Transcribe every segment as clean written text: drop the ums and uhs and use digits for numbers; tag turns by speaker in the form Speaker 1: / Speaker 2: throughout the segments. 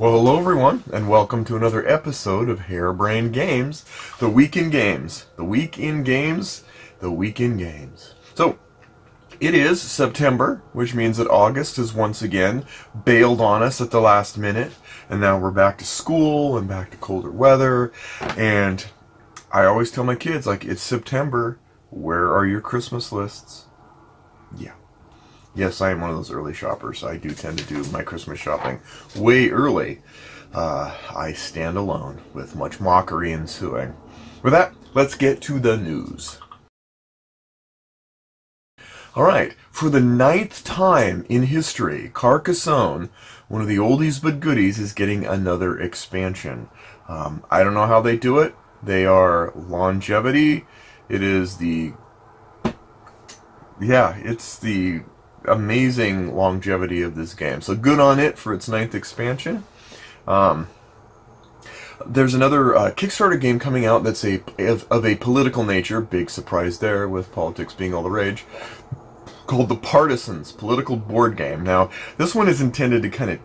Speaker 1: Well, hello everyone, and welcome to another episode of Harebrained Games, the Week in Games. The Week in Games, the Week in Games. So, it is September, which means that August has once again bailed on us at the last minute, and now we're back to school and back to colder weather, and I always tell my kids, like, it's September, where are your Christmas lists? Yeah. Yes, I am one of those early shoppers. I do tend to do my Christmas shopping way early. I stand alone, with much mockery ensuing. With that, let's get to the news. Alright, for the 9th time in history, Carcassonne, one of the oldies but goodies, is getting another expansion. I don't know how they do it. They are longevity. It is the... yeah, it's the amazing longevity of this game. So good on it for its 9th expansion. There's another Kickstarter game coming out that's of a political nature. Big surprise there, with politics being all the rage. Called The Partisans, political board game. Now, this one is intended to kind of...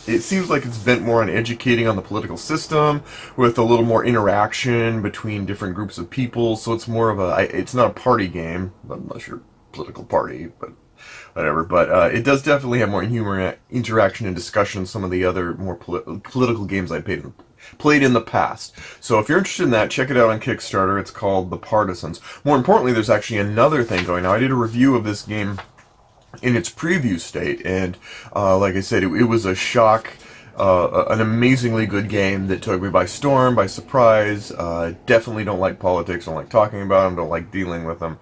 Speaker 1: it seems like it's bent more on educating on the political system, with a little more interaction between different groups of people. So it's more of a... it's not a party game, unless you're a political party, but whatever. But it does definitely have more humor, interaction, and discussion than some of the other more political games I played in the past. So if you're interested in that, check it out on Kickstarter. It's called The Partisans. More importantly, there's actually another thing going on. I did a review of this game in its preview state, and like I said, it was a shock. An amazingly good game that took me by storm, by surprise. Definitely don't like politics, don't like talking about them, don't like dealing with them.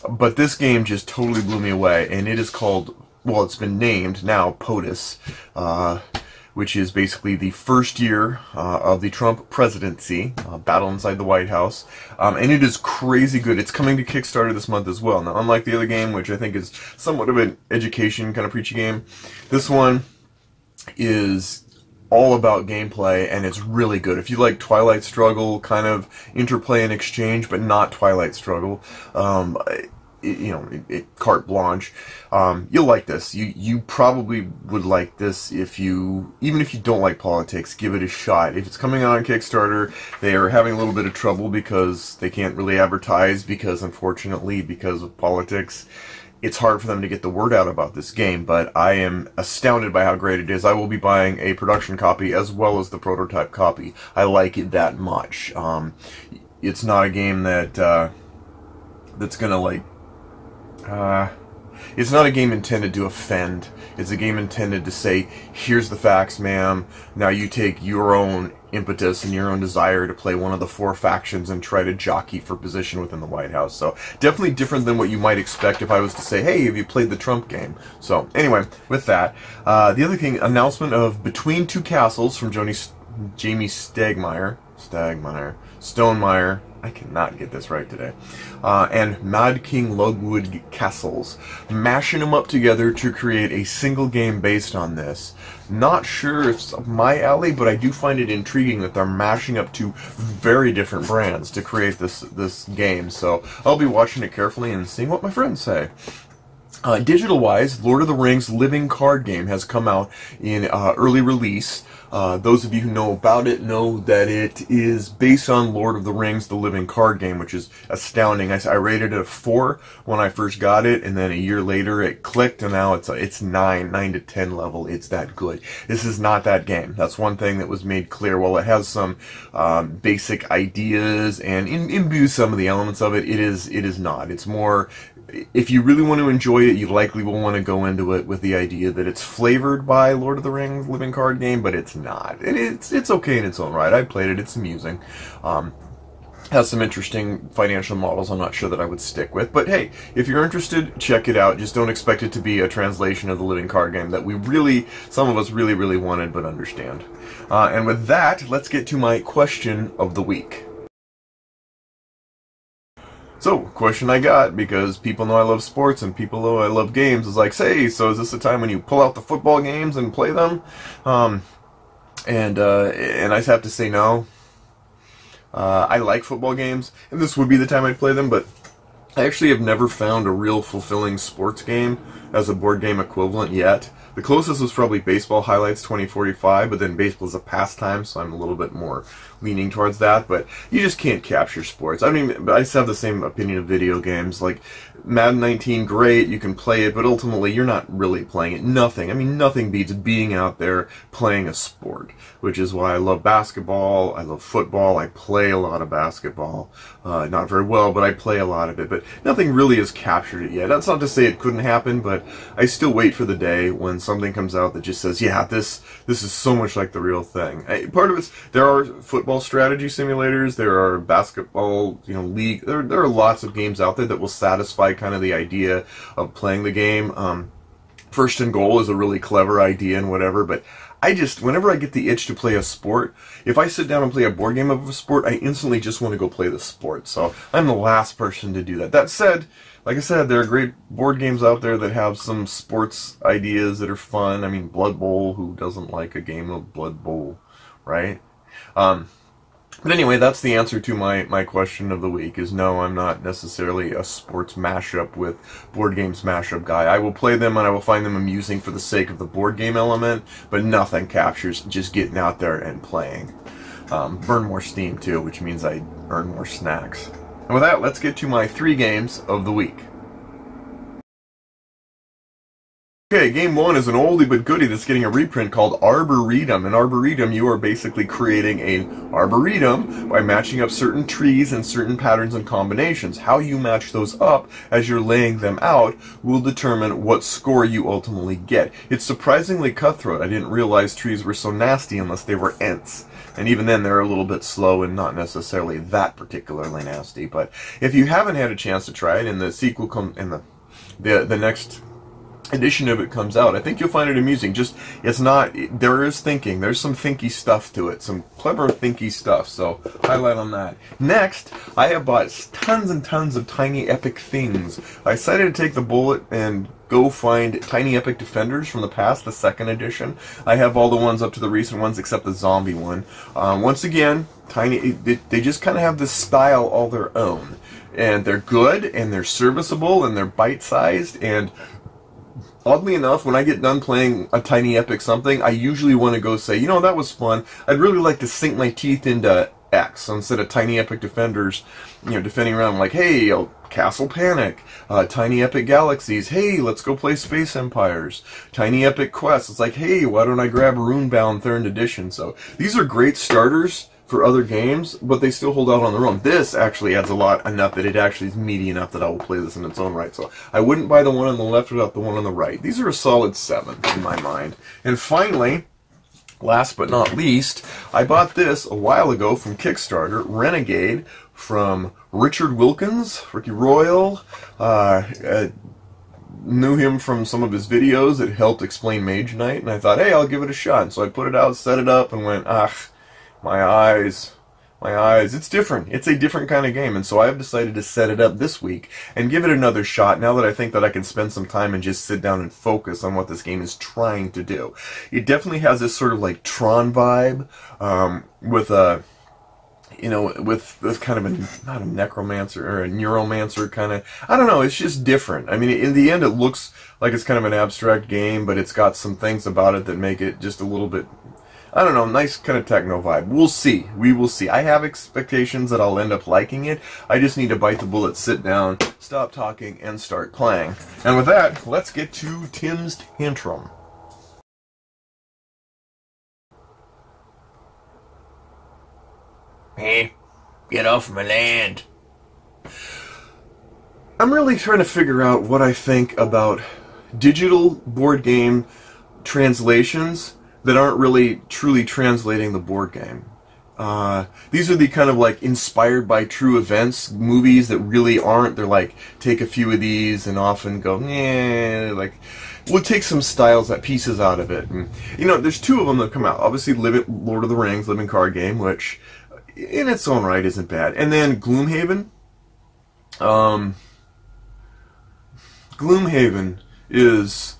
Speaker 1: But this game just totally blew me away, and it is called, well, it's been named now POTUS, which is basically the first year of the Trump presidency, battle inside the White House, and it is crazy good. It's coming to Kickstarter this month as well. Now, unlike the other game, which I think is somewhat of an education kind of preachy game, this one is all about gameplay, and it's really good. If you like Twilight Struggle kind of interplay and exchange, but not Twilight Struggle, carte blanche, you'll like this. You probably would like this even if you don't like politics. Give it a shot. If it's coming out on Kickstarter, they are having a little bit of trouble because they can't really advertise because, unfortunately, because of politics, it's hard for them to get the word out about this game, but I am astounded by how great it is. I will be buying a production copy as well as the prototype copy. I like it that much. It's not a game that that's gonna, like... it's not a game intended to offend. It's a game intended to say, here's the facts, ma'am. Now you take your own impetus and your own desire to play one of the 4 factions and try to jockey for position within the White House. So definitely different than what you might expect if I was to say, hey, have you played the Trump game? So anyway, with that, the other thing, announcement of Between Two Castles from Jamie Stonemeyer. I cannot get this right today. And Mad King Lugwood Castles. Mashing them up together to create a single game based on this. Not sure if it's up my alley, but I do find it intriguing that they're mashing up 2 very different brands to create this game. So I'll be watching it carefully and seeing what my friends say. Digital-wise, Lord of the Rings Living Card Game has come out in early release. Those of you who know about it know that it is based on Lord of the Rings, the Living Card Game, which is astounding. I rated it a 4 when I first got it, and then a year later it clicked, and now it's 9 to 10 level. It's that good. This is not that game. That's one thing that was made clear. While it has some basic ideas and imbues some of the elements of it, it is not. It's more... if you really want to enjoy it, you likely will want to go into it with the idea that it's flavored by Lord of the Rings Living Card Game, but it's not. It's okay in its own right. I played it. It's amusing. Has some interesting financial models I'm not sure that I would stick with. But hey, if you're interested, check it out. Just don't expect it to be a translation of the Living Card Game that some of us really wanted but understand. And with that, let's get to my question of the week. So, question I got, because people know I love sports and people know I love games, is like, say, so is this the time when you pull out the football games and play them? And I just have to say no. I like football games, and this would be the time I'd play them, but I actually have never found a real fulfilling sports game as a board game equivalent yet. The closest was probably Baseball Highlights 2045, but then baseball is a pastime, so I'm a little bit more leaning towards that. But you just can't capture sports. I mean, I just have the same opinion of video games. Like, Madden 19, great, you can play it, but ultimately you're not really playing it. Nothing beats being out there playing a sport, which is why I love basketball, I love football, I play a lot of basketball. Not very well, but I play a lot of it. But nothing really has captured it yet. That's not to say it couldn't happen, but I still wait for the day when something comes out that just says, yeah, this is so much like the real thing. Part of it's, there are football strategy simulators, there are basketball, league, there are lots of games out there that will satisfy kind of the idea of playing the game. First and Goal is a really clever idea and whatever, but whenever I get the itch to play a sport, if I sit down and play a board game of a sport, I instantly just want to go play the sport. So I'm the last person to do that. That said, like I said, there are great board games out there that have some sports ideas that are fun. I mean, Blood Bowl, who doesn't like a game of Blood Bowl, right? But anyway, that's the answer to my question of the week, is no, I'm not necessarily a sports mashup with board games mashup guy. I will play them and I will find them amusing for the sake of the board game element, but nothing captures just getting out there and playing. Burn more steam too, which means I earn more snacks. And with that, let's get to my 3 games of the week. Okay, game 1 is an oldie but goodie that's getting a reprint called Arboretum. In Arboretum, you are basically creating an arboretum by matching up certain trees and certain patterns and combinations. How you match those up as you're laying them out will determine what score you ultimately get. It's surprisingly cutthroat. I didn't realize trees were so nasty unless they were Ents. And even then, they're a little bit slow and not necessarily that particularly nasty. But if you haven't had a chance to try it, and the sequel the next edition of it comes out, I think you'll find it amusing. There is thinking. There's some thinky stuff to it. Some clever thinky stuff. So, highlight on that. Next, I have bought tons and tons of Tiny Epic things. I decided to take the bullet and go find Tiny Epic Defenders from the past, the 2nd edition. I have all the ones up to the recent ones except the zombie one. Once again, they just kind of have this style all their own. And they're good, and they're serviceable, and they're bite-sized, and oddly enough, when I get done playing a Tiny Epic something, I usually want to go say, that was fun. I'd really like to sink my teeth into X. So instead of Tiny Epic Defenders, defending around like, hey, Castle Panic, Tiny Epic Galaxies, hey, let's go play Space Empires, Tiny Epic Quests, it's like, hey, why don't I grab Runebound 3rd edition? So these are great starters for other games, but they still hold out on their own. This actually adds a lot, enough that it actually is meaty enough that I will play this in its own right. So I wouldn't buy the one on the left without the one on the right. These are a solid 7 in my mind. And finally, last but not least, I bought this a while ago from Kickstarter, Renegade, from Richard Wilkins, Ricky Royal. Knew him from some of his videos that helped explain Mage Knight, and I thought, hey, I'll give it a shot. And so I put it out, set it up, and went, my eyes, it's different. It's a different kind of game, and so I've decided to set it up this week and give it another shot now that I think that I can spend some time and just sit down and focus on what this game is trying to do. It definitely has this sort of like Tron vibe, with a, with this kind of not a necromancer or a neuromancer kind of, I don't know, it's just different. I mean, in the end, it looks like it's kind of an abstract game, but it's got some things about it that make it just a little bit, I don't know, nice kind of techno vibe. We'll see. We will see. I have expectations that I'll end up liking it. I just need to bite the bullet, sit down, stop talking, and start playing. And with that, let's get to Tim's Tantrum. Hey, get off my land. I'm really trying to figure out what I think about digital board game translations that aren't really truly translating the board game. These are the kind of like inspired by true events movies that really aren't. They're like, take a few of these and often go, yeah, like, we'll take some styles, pieces out of it. And, there's 2 of them that come out. Obviously, Lord of the Rings, living card game, which in its own right isn't bad. And then Gloomhaven. Gloomhaven is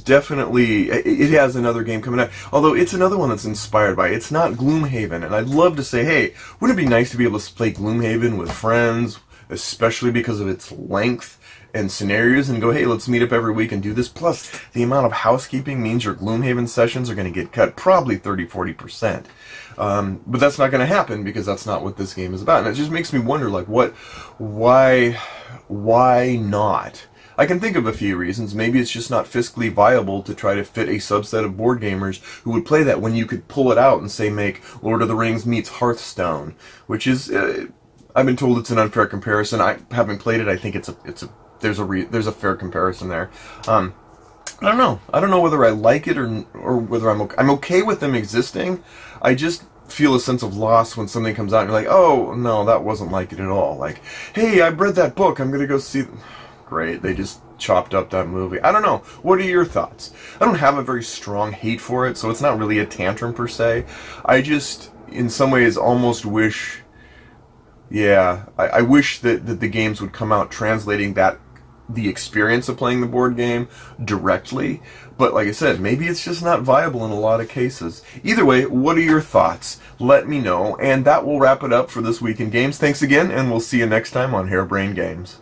Speaker 1: definitely, it has another game coming out, although it's another one that's inspired by it. It's not Gloomhaven, and I'd love to say, hey, wouldn't it be nice to be able to play Gloomhaven with friends, especially because of its length and scenarios, and go, hey, let's meet up every week and do this. Plus, the amount of housekeeping means your Gloomhaven sessions are going to get cut probably 30-40%. But that's not going to happen because that's not what this game is about. And it just makes me wonder, like, why not? I can think of a few reasons. Maybe it's just not fiscally viable to try to fit a subset of board gamers who would play that when you could pull it out and say make Lord of the Rings meets Hearthstone, which is, I've been told it's an unfair comparison. I haven't played it. I think there's a fair comparison there. I don't know. I don't know whether I like it or whether I'm okay with them existing. I just feel a sense of loss when something comes out and you're like, oh no, that wasn't like it at all. Like, hey, I read that book. I'm gonna go see. Great, they just chopped up that movie. I don't know. What are your thoughts? I don't have a very strong hate for it, so it's not really a tantrum per se. I just, in some ways, almost wish. Yeah, I wish that the games would come out translating the experience of playing the board game directly, but like I said, maybe it's just not viable in a lot of cases. Either way, what are your thoughts? Let me know, and that will wrap it up for this week in games. Thanks again, and we'll see you next time on Harebrained Games.